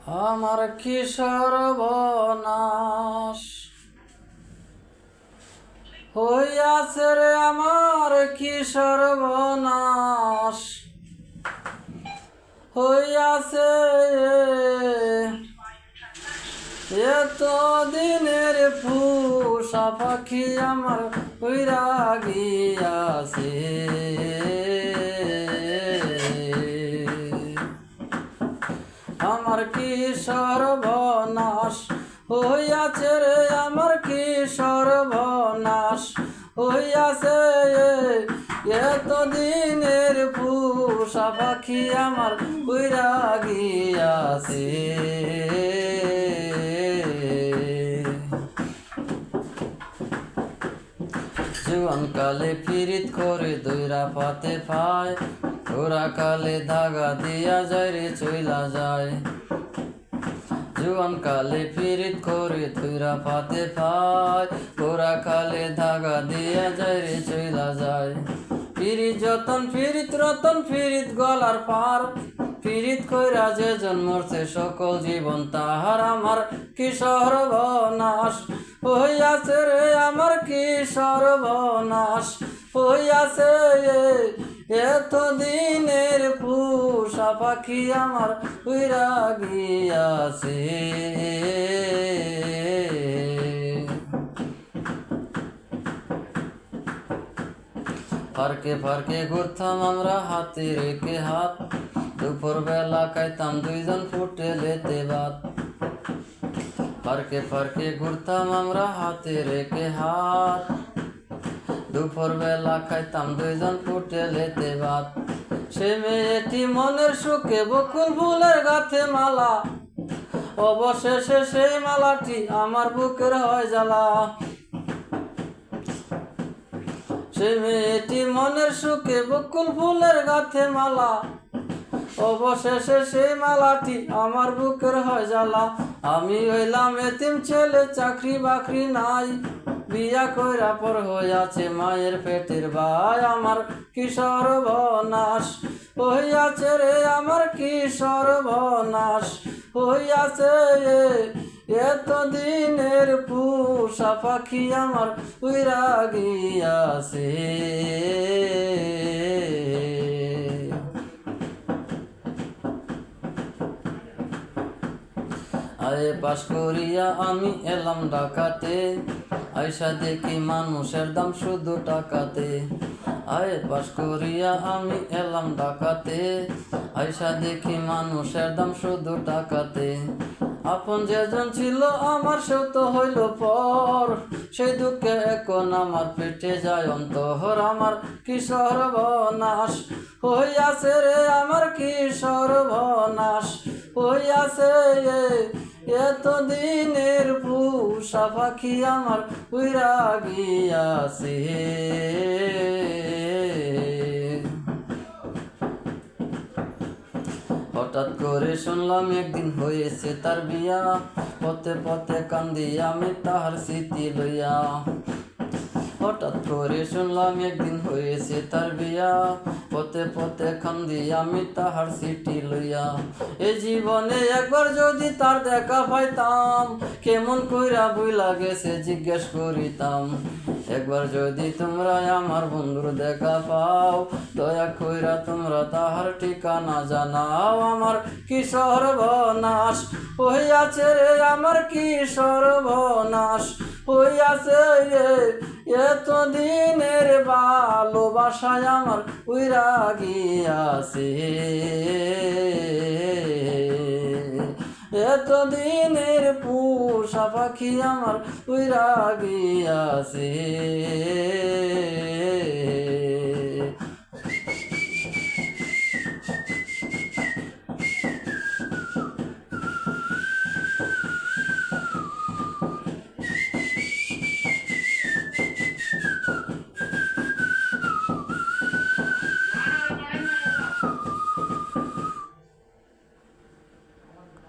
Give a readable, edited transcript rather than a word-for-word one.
আমার কি সর্বনাশ হইয়াছে রে, আমার কি সর্বনাশ হইয়াছে। এত দিনের পোষা পাখি আমার উইরা গিয়াছে। আমার কি সর্বনাশ হইয়াছে রে, আমার কি সর্বনাশ হইয়াছে। এত দিনের পোষা পাখি আমার উইরা গিয়াছে। জোয়ান কালে পিরিত করে দইরা পাতে পায়, ওরা কালে ধাগা দিয়া যায় রে চইলা যায়। জোয়ান কালে পিরিত করে দইরা পাতে পায়, ওরা কালে ধাগা দিয়া যায় রে চইলা যায়। পিরিত যতন পিরিত রতন পিরিত গলার পার, পিরিত কইরা যে জন্মছে সকল জীবন তাহার। আমার কি সর্বনাশ হইয়াছে রে, আমার কি সর্বনাশ হইয়াছে। এত দিনের পোষা পাখি আমার উইরা গিয়াছে। ফারকে ফারকে ঘুরতাম আমরা হাতে রেখে হাত, দুপুর বেলা খাইতাম দুইজন হোটেলেতে ভাত। ফারকে ফারকে ঘুরতাম আমরা হাতে রেখে হাত, দুপুর বেলা খাইতাম দুইজন হোটেলেতে ভাত। সে মেয়েটি মনের সুখে বকুল ফুলের গাথে মালা, অবশেষে সেই মালাটি আমার বুকের হয় জ্বালা। সে মেয়েটি মনের সুখে বকুল ফুলের গাথে মালা, অবশেষে সেই মালাটি আমার বুকের হয় জ্বালা। আমি হইলাম এতিম ছেলে, চাকরি বাকরি নাই, বিয়া কইরা পর হইয়াছে মায়ের পেটের ভাই। আমার কি সর্বনাশ হইয়াছে রে, আমার কি সর্বনাশ হইয়াছে। এত দিনের পোষা পাখি আমার উইরা গিয়াছে। আরে পাশ করিয়া আমি এলাম ঢাকাতে, আইসা দেখি মানুষের দাম শুধু টাকাতে। আরে পাশ করিয়া আমি এলাম ঢাকাতে, আইসা দেখি মানুষের দাম শুধু টাকাতে। আপন যেজন ছিল আমার সেও তো হইল পর, সেই দুঃখে এখন আমার পেটে যায় অন্তর। আমার কি সর্বনাশ হইয়াছে রে, আমার কি সর্বনাশ হইয়াছে। এত দিনের পোষা পাখি আমার উইরা গিয়াছে। হঠাৎ করে শুনলাম একদিন হয়েছে তার বিয়া, পথে পথে কান্দি আমি তাহার স্মৃতি লইয়া। হঠাৎ করে শুনলাম একদিন হয়েছে তার বিয়া, পথে পথে কান্দি আমি তাহার স্মৃতি লইয়া। এ জীবনে একবার যদি তার দেখা পাইতাম, কেমন কইরা বুইলা গেছে জিজ্ঞেস করিতাম। একবার যদি তোমরা আমার বন্ধুর দেখা পাও, দয়া কইরা তোমরা তাহার ঠিকানা জানাও। আমার কি সর্বনাশ হইয়াছে রে, আমার কি সর্বনাশ হইয়াছে। এত দিনের ভালোবাসায় আমার উইরা গিয়াছে। এত দিনের পোষা পাখি আমার উইরা গিয়াছে।